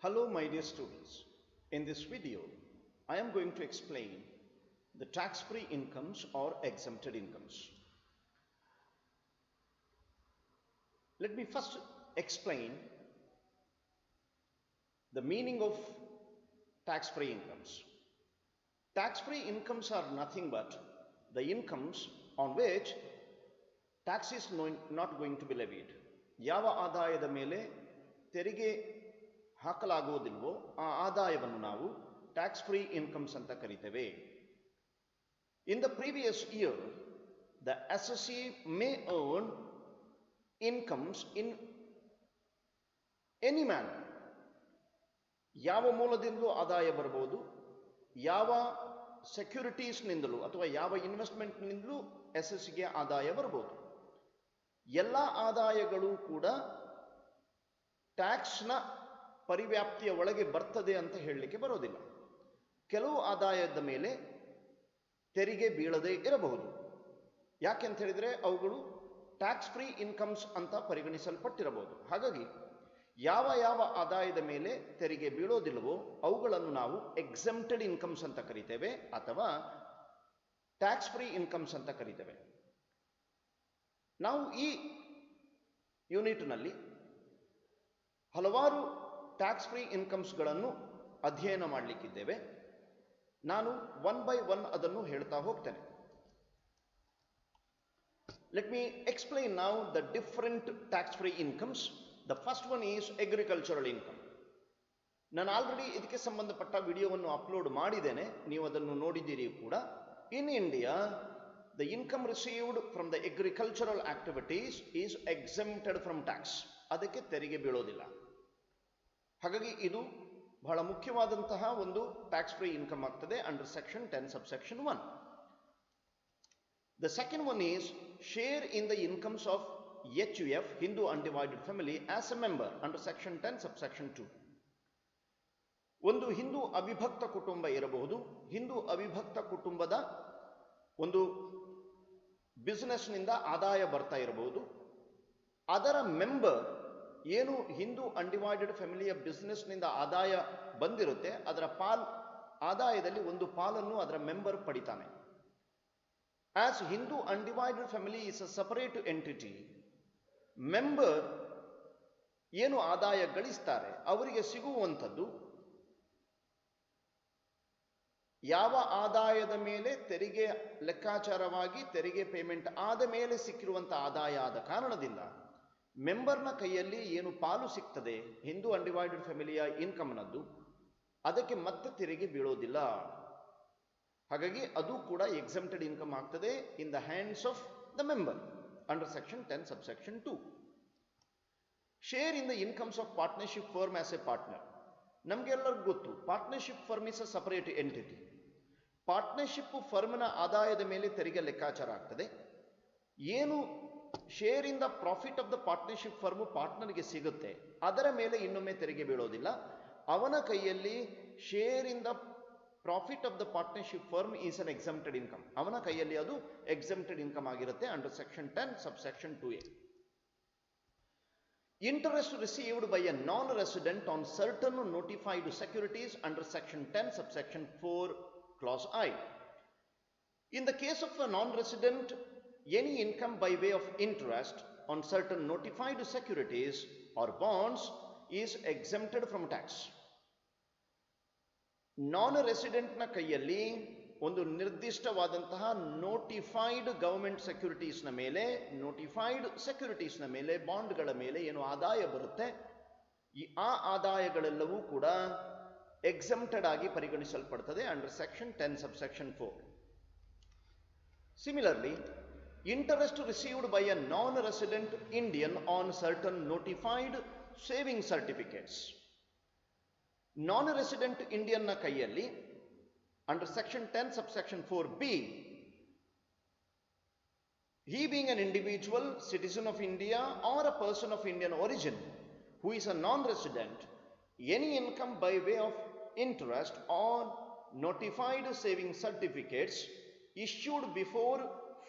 Hello my dear students, in this video I am going to explain the tax-free incomes or exempted incomes. Let me first explain the meaning of tax-free incomes. Tax-free incomes are nothing but the incomes on which tax is not going to be levied. ಯಾವ ಆದಾಯದ ಮೇಲೆ ತೆರಿಗೆ ಹಾಕಲಾಗುವುದಿಲ್ವೋ ಆ ಆದಾಯವನ್ನು ನಾವು tax free incomes ಅಂತ ಕರೀತೇವೆ. In the previous year the assessee may earn incomes in any manner. ಯಾವ ಮೂಲದಿಂದಲೂ ಆದಾಯ ಬರಬಹುದು, ಯಾವ ಸೆಕ್ಯೂರಿಟೀಸ್ನಿಂದಲೂ ಅಥವಾ ಯಾವ ಇನ್ವೆಸ್ಟ್ಮೆಂಟ್ನಿಂದಲೂ ಎಸ್ಎಸ್ಸಿಗೆ ಆದಾಯ ಬರಬಹುದು. ಎಲ್ಲ ಆದಾಯಗಳು ಕೂಡ ಟ್ಯಾಕ್ಸ್ನ ಪರಿವ್ಯಾಪ್ತಿಯ ಒಳಗೆ ಬರ್ತದೆ ಅಂತ ಹೇಳಲಿಕ್ಕೆ ಬರೋದಿಲ್ಲ. ಕೆಲವು ಆದಾಯದ ಮೇಲೆ ತೆರಿಗೆ ಬೀಳದೇ ಇರಬಹುದು. ಯಾಕೆಂತ ಹೇಳಿದರೆ ಅವುಗಳು ಟ್ಯಾಕ್ಸ್ ಫ್ರೀ ಇನ್ಕಮ್ಸ್ ಅಂತ ಪರಿಗಣಿಸಲ್ಪಟ್ಟಿರಬಹುದು. ಹಾಗಾಗಿ ಯಾವ ಯಾವ ಆದಾಯದ ಮೇಲೆ ತೆರಿಗೆ ಬೀಳೋದಿಲ್ಲವೋ ಅವುಗಳನ್ನು ನಾವು ಎಕ್ಸೆಂಪ್ಟೆಡ್ ಇನ್ಕಮ್ಸ್ ಅಂತ ಕರಿತೇವೆ ಅಥವಾ ಟ್ಯಾಕ್ಸ್ ಫ್ರೀ ಇನ್ಕಮ್ಸ್ ಅಂತ ಕರಿತೇವೆ. ನಾವು ಈ ಯೂನಿಟ್ನಲ್ಲಿ ಹಲವಾರು ಟ್ಯಾಕ್ಸ್ ಫ್ರೀ ಇನ್ಕಮ್ಸ್ಗಳನ್ನು ಅಧ್ಯಯನ ಮಾಡಲಿಕ್ಕಿದ್ದೇವೆ. ನಾನು ಒನ್ ಬೈ ಒನ್ ಅದನ್ನು ಹೇಳ್ತಾ ಹೋಗ್ತೇನೆ. Let me explain now the different tax free incomes. The first one is agricultural income. ನಾನು ಆಲ್ರೆಡಿ ಇದಕ್ಕೆ ಸಂಬಂಧಪಟ್ಟ ವಿಡಿಯೋವನ್ನು ಅಪ್ಲೋಡ್ ಮಾಡಿದ್ದೇನೆ, ನೀವು ಅದನ್ನು ನೋಡಿದ್ದೀರಿ ಕೂಡ. In India the income received from the agricultural activities is exempted from tax. ಅದಕ್ಕೆ ತೆರಿಗೆ ಬೀಳೋದಿಲ್ಲ. ಹಾಗಾಗಿ ಇದು ಬಹಳ ಮುಖ್ಯವಾದಂತಹ ಒಂದು ಟ್ಯಾಕ್ಸ್ ಫ್ರೀ ಇನ್ಕಮ್ ಆಗ್ತದೆ under section 10 subsection 1. The second one is share in the incomes of HUF, Hindu Undivided Family, as a member under section 10 subsection 2. ಒಂದು ಹಿಂದೂ ಅವಿಭಕ್ತ ಕುಟುಂಬ ಇರಬಹುದು. ಹಿಂದೂ ಅವಿಭಕ್ತ ಕುಟುಂಬದ ಒಂದು ಬಿಸ್ನೆಸ್ನಿಂದ ಆದಾಯ ಬರ್ತಾ ಇರಬಹುದು. ಅದರ ಮೆಂಬರ್ ಏನು ಹಿಂದೂ ಅನ್ಡಿವೈಡೆಡ್ ಫ್ಯಾಮಿಲಿಯ ಬಿಸ್ನೆಸ್ನಿಂದ ಆದಾಯ ಬಂದಿರುತ್ತೆ ಅದರ ಆದಾಯದಲ್ಲಿ ಒಂದು ಪಾಲನ್ನು ಅದರ ಮೆಂಬರ್ ಪಡಿತಾನೆ. As Hindu undivided family is a separate entity, member ಏನು ಆದಾಯ ಗಳಿಸ್ತಾರೆ ಅವರಿಗೆ ಸಿಗುವಂಥದ್ದು ಯಾವ ಆದಾಯದ ಮೇಲೆ ತೆರಿಗೆ ಲೆಕ್ಕಾಚಾರವಾಗಿ ತೆರಿಗೆ ಪೇಮೆಂಟ್ ಆದ ಮೇಲೆ ಸಿಕ್ಕಿರುವಂಥ ಆದಾಯ ಆದ ಕಾರಣದಿಂದ ಮೆಂಬರ್ನ ಕೈಯಲ್ಲಿ ಏನು ಪಾಲು ಸಿಗ್ತದೆ ಹಿಂದೂ ಅನ್ಡಿವೈಡೆಡ್ ಫ್ಯಾಮಿಲಿಯ ಇನ್ಕಮ್ನದ್ದು ಅದಕ್ಕೆ ಮತ್ತೆ ತೆರಿಗೆ ಬೀಳೋದಿಲ್ಲ. ಹಾಗಾಗಿ ಅದು ಕೂಡ ಎಕ್ಸೆಂಪ್ಟೆಡ್ ಇನ್ಕಮ್ ಆಗ್ತದೆ in the hands of the member under section 10 subsection 2. Share in the incomes of partnership firm as a partner. ನಮಗೆಲ್ಲರಿಗೂ ಗೊತ್ತು partnership firm is a separate entity. Partnership ಫರ್ಮ್ನ ಆದಾಯದ ಮೇಲೆ ತೆರಿಗೆ ಲೆಕ್ಕಾಚಾರ ಆಗ್ತದೆ. ಏನು share in the profit of the partnership firm ಪಾರ್ಟ್ನರ್ಗೆ ಸಿಗುತ್ತೆ ಅದರ ಮೇಲೆ ಇನ್ನೊಮ್ಮೆ ತೆರಿಗೆ ಬೀಳೋದಿಲ್ಲ. ಅವನ ಕೈಯಲ್ಲಿ share in the profit of the partnership firm is an exempted income. ಅವನ ಕೈಯಲ್ಲಿ ಅದು ಎಕ್ಸೆಂಪ್ಟೆಡ್ ಇನ್ಕಮ್ ಆಗಿರುತ್ತೆ under section 10 subsection 2a. Interest received by a non-resident on certain notified securities under section 10 subsection 4 clause I. In the case of a non-resident, any income by way of interest on certain notified securities or bonds is exempted from tax. Non-resident na ಕೈಯಲ್ಲಿ ಒಂದು ನಿರ್ದಿಷ್ಟವಾದಂತಹ notified government ಸೆಕ್ಯೂರಿಟೀಸ್ನ ಮೇಲೆ notified ಸೆಕ್ಯೂರಿಟೀಸ್ನ ಮೇಲೆ ಬಾಂಡ್ಗಳ ಮೇಲೆ ಏನು ಆದಾಯ ಬರುತ್ತೆ ಆ ಆದಾಯಗಳೆಲ್ಲವೂ ಕೂಡ ಎಕ್ಸೆಂಪ್ಟೆಡ್ ಆಗಿ ಪರಿಗಣಿಸಲ್ಪಡ್ತದೆ under section 10 subsection 4. Similarly, interest received by a non-resident Indian on certain notified saving certificates. Non-resident Indian ನ ಕೈಯಲ್ಲಿ under section 10 subsection 4b, he being an individual citizen of India or a person of Indian origin who is a non-resident, any income by way of interest on notified saving certificates issued before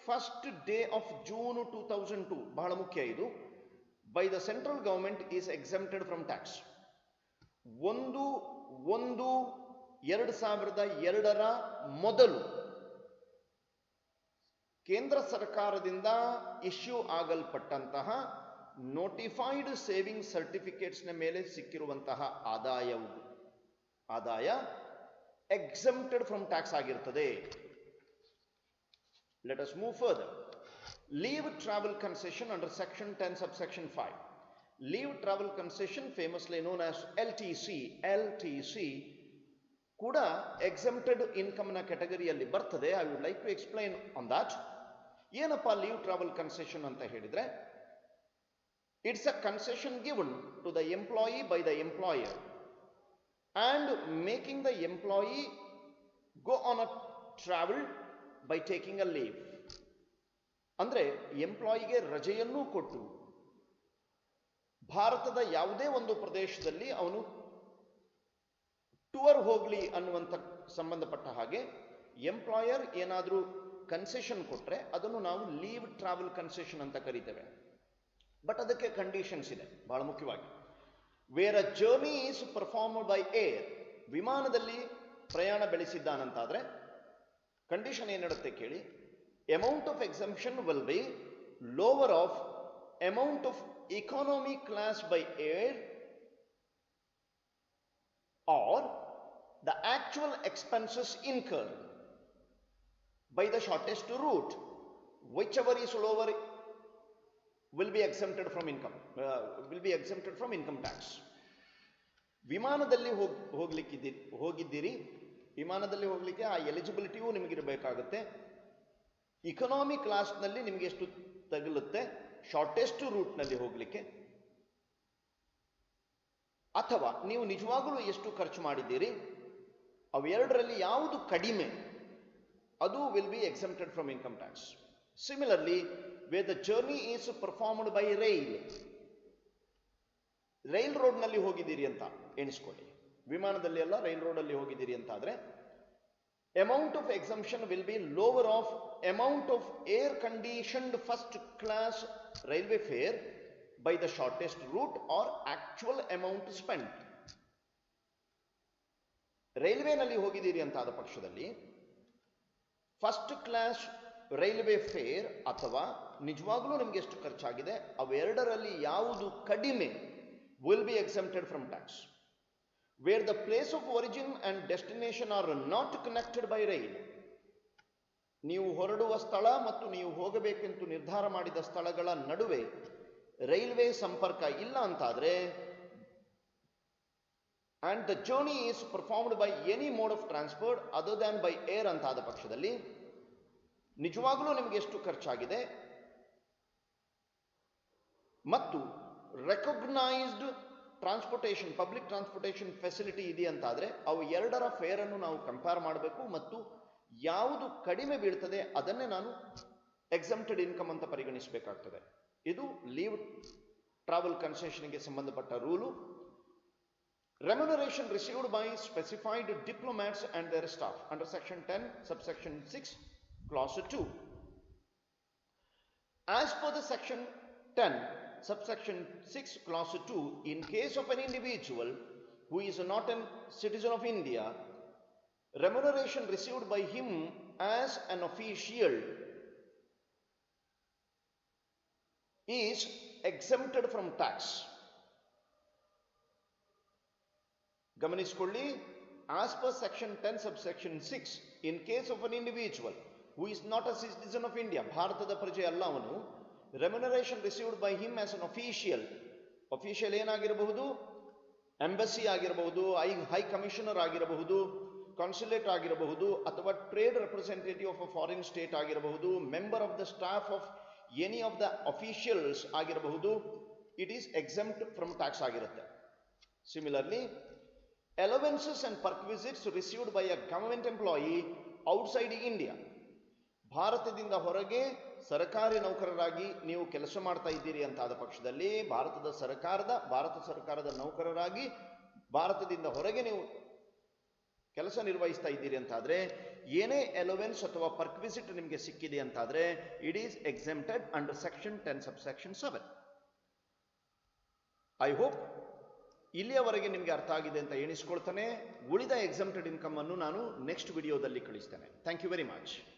1st day of June 2002, ಬಹಳ ಮುಖ್ಯ ಇದು, by the central government is exempted from tax. 1/1/2002 ಮೊದಲು ಕೇಂದ್ರ ಸರ್ಕಾರದಿಂದ issue ಆಗಲ್ಪಟ್ಟಂತಹ notified saving ಸರ್ಟಿಫಿಕೇಟ್ಸ್ನ ಮೇಲೆ ಸಿಕ್ಕಿರುವಂತಹ ಆದಾಯ ಎಕ್ಸೆಂಪ್ಟೆಡ್ ಫ್ರಮ್ ಟ್ಯಾಕ್ಸ್ ಆಗಿರ್ತದೆ. Let us move further. Leave travel concession under section 10 subsection 5. Leave travel concession, famously known as LTC ಕೂಡ ಎಕ್ಸೆಂಪ್ಟೆಡ್ ಇನ್ಕಮ್ನ ಕ್ಯಾಟಗರಿಯಲ್ಲಿ ಬರ್ತದೆ. I would like to explain on that. ಏನಪ್ಪಾ ಲೀವ್ ಟ್ರಾವೆಲ್ ಕನ್ಸೆಷನ್ ಅಂತ ಹೇಳಿದ್ರೆ, it's a concession given to the employee by the employer and making the employee go on a travel by taking a leave. ಅಂದ್ರೆ ಎಂಪ್ಲಾಯಿಗೆ ರಜೆಯನ್ನು ಕೊಟ್ಟು ಭಾರತದ ಯಾವುದೇ ಒಂದು ಪ್ರದೇಶದಲ್ಲಿ ಅವನು ಟೂರ್ ಹೋಗ್ಲಿ ಅನ್ನುವಂಥ ಸಂಬಂಧಪಟ್ಟ ಹಾಗೆ ಎಂಪ್ಲಾಯರ್ ಏನಾದರೂ ಕನ್ಸೆಷನ್ ಕೊಟ್ರೆ ಅದನ್ನು ನಾವು ಲೀವ್ ಟ್ರಾವೆಲ್ ಕನ್ಸೆಷನ್ ಅಂತ ಕರೀತೇವೆ. ಬಟ್ ಅದಕ್ಕೆ ಕಂಡೀಷನ್ಸ್ ಇದೆ ಬಹಳ ಮುಖ್ಯವಾಗಿ. Where a journey is performed by air, ವಿಮಾನದಲ್ಲಿ ಪ್ರಯಾಣ ಬೆಳೆಸಿದ್ದಾನಂತಾದ್ರೆ ಕಂಡೀಷನ್ ಏನಿಡುತ್ತೆ ಕೇಳಿ. Amount of exemption will be lower of amount of economy class by air or the actual expenses incurred by the shortest route, whichever is lower will be exempted from income tax. ವಿಮಾನದಲ್ಲಿ ಹೋಗಿದ್ದೀರಿ, ವಿಮಾನದಲ್ಲಿ ಹೋಗ್ಲಿಕ್ಕೆ ಆ ಎಲಿಜಿಬಿಲಿಟಿಯೂ ನಿಮಗಿರಬೇಕಾಗುತ್ತೆ. ಇಕನಾಮಿ ಕ್ಲಾಸ್ನಲ್ಲಿ ನಿಮಗೆ ಎಷ್ಟು ತಗುಲುತ್ತೆ shortest ರೂಟ್ನಲ್ಲಿ ಹೋಗ್ಲಿಕ್ಕೆ, ಅಥವಾ ನೀವು ನಿಜವಾಗಲೂ ಎಷ್ಟು ಖರ್ಚು ಮಾಡಿದ್ದೀರಿ, ಅವೆರಡರಲ್ಲಿ ಯಾವುದು ಕಡಿಮೆ ಅದು will be exempted from income tax. Similarly, where the journey is performed by rail, rail ರೋಡ್ನಲ್ಲಿ ಹೋಗಿದ್ದೀರಿ ಅಂತ ಎಣಿಸ್ಕೊಳ್ಳಿ, ವಿಮಾನದಲ್ಲಿ ಅಲ್ಲ ರೈಲ್ ರೋಡಲ್ಲಿ ಹೋಗಿದ್ದೀರಿ ಅಂತ ಆದ್ರೆ amount of exemption will be lower of amount of air conditioned first class railway fare by the shortest route or actual amount spent. ರೈಲ್ವೆನಲ್ಲಿ ಹೋಗಿದ್ದೀರಿ ಅಂತ ಆದ ಪಕ್ಷದಲ್ಲಿ ಫಸ್ಟ್ ಕ್ಲಾಸ್ ರೈಲ್ವೆ ಫೇರ್ ಅಥವಾ ನಿಜವಾಗ್ಲೂ ನಿಮಗೆ ಎಷ್ಟು ಖರ್ಚಾಗಿದೆ ಅವೆರಡರಲ್ಲಿ ಯಾವುದು ಕಡಿಮೆ will be exempted from tax. Where the place of origin and destination are not connected by rail, ನೀವು ಹೊರಡುವ ಸ್ಥಳ ಮತ್ತು ನೀವು ಹೋಗಬೇಕೆಂದು ನಿರ್ಧಾರ ಮಾಡಿದ ಸ್ಥಳಗಳ ನಡುವೆ ರೈಲ್ವೆ ಸಂಪರ್ಕ ಇಲ್ಲ ಅಂತಾದ್ರೆ, and the journey is performed by any mode of transport other than by air ಅಂತಾದ ಪಕ್ಷದಲ್ಲಿ ನಿಜವಾಗ್ಲೂ ನಿಮಗೆ ಎಷ್ಟು ಖರ್ಚಾಗಿದೆ ಮತ್ತು recognised transportation public transportation facility ಇದೆ ಅಂತಾದ್ರೆ ಅವು ಎರಡರ ಫೇರ್ ಅನ್ನು ನಾವು ಕಂಪೇರ್ ಮಾಡಬೇಕು ಮತ್ತು ಯಾವುದು ಕಡಿಮೆ ಬೀಳ್ತದೆ ಅದನ್ನೇ ನಾನು ಎಕ್ಸೆಂಪ್ಟೆಡ್ ಇನ್ಕಮ್ ಅಂತ ಪರಿಗಣಿಸಬೇಕಾಗ್ತದೆ. ಇದು ಲೀವ್ ಟ್ರಾವೆಲ್ ಕನ್ಸೆಷನ್ಗೆ ಸಂಬಂಧಪಟ್ಟ rule. Remuneration received by specified diplomats and their staff under section 10 subsection 6 clause 2. As per the section 10 subsection 6 clause 2, in case of an individual who is not a citizen of India, remuneration received by him as an official is exempted from tax. ಗಮನಿಸಿಕೊಳ್ಳಿ, as per section 10 subsection 6, in case of an individual who is not a citizen of India, ಭಾರತದ ಪ್ರಜೆ ಅಲ್ಲ ಅವನು, remuneration received by him as an official ಏನಾಗಿರಬಹುದು, embassy ಆಗಿರಬಹುದು, high commissioner ಆಗಿರಬಹುದು, consulate ಆಗಿರಬಹುದು, ಅಥವಾ trade representative of a foreign state ಆಗಿರಬಹುದು, member of the staff of any of the officials ಆಗಿರಬಹುದು, it is exempt from tax ಆಗಿರುತ್ತೆ. Similarly, allowances and perquisites received by a government employee outside India, ಭಾರತದಿಂದ ಹೊರಗೆ ಸರ್ಕಾರಿ ನೌಕರರಾಗಿ ನೀವು ಕೆಲಸ ಮಾಡ್ತಾ ಇದ್ದೀರಿ ಅಂತಾದ ಪಕ್ಷದಲ್ಲಿ ಭಾರತ ಸರ್ಕಾರದ ನೌಕರರಾಗಿ ಭಾರತದಿಂದ ಹೊರಗೆ ನೀವು ಕೆಲಸ ನಿರ್ವಹಿಸ್ತಾ ಇದ್ದೀರಿ ಅಂತಾದ್ರೆ ಏನೇ ಅಲೋವೆನ್ಸ್ ಅಥವಾ ಪರ್ಕ್ವಿಸಿಟ್ ನಿಮಗೆ ಸಿಕ್ಕಿದೆ ಅಂತಾದ್ರೆ it is exempted under section 10 subsection 7. I hope ಇಲ್ಲಿಯವರೆಗೆ ನಿಮಗೆ ಅರ್ಥ ಆಗಿದೆ ಅಂತ ಎಣಿಸ್ಕೊಳ್ತಾನೆ. ಉಳಿದ ಎಕ್ಸಮ್ಟೆಡ್ ಇನ್ಕಮ್ ಅನ್ನು ನಾನು ನೆಕ್ಸ್ಟ್ ವಿಡಿಯೋದಲ್ಲಿ ಕಳಿಸ್ತೇನೆ. Thank you very much.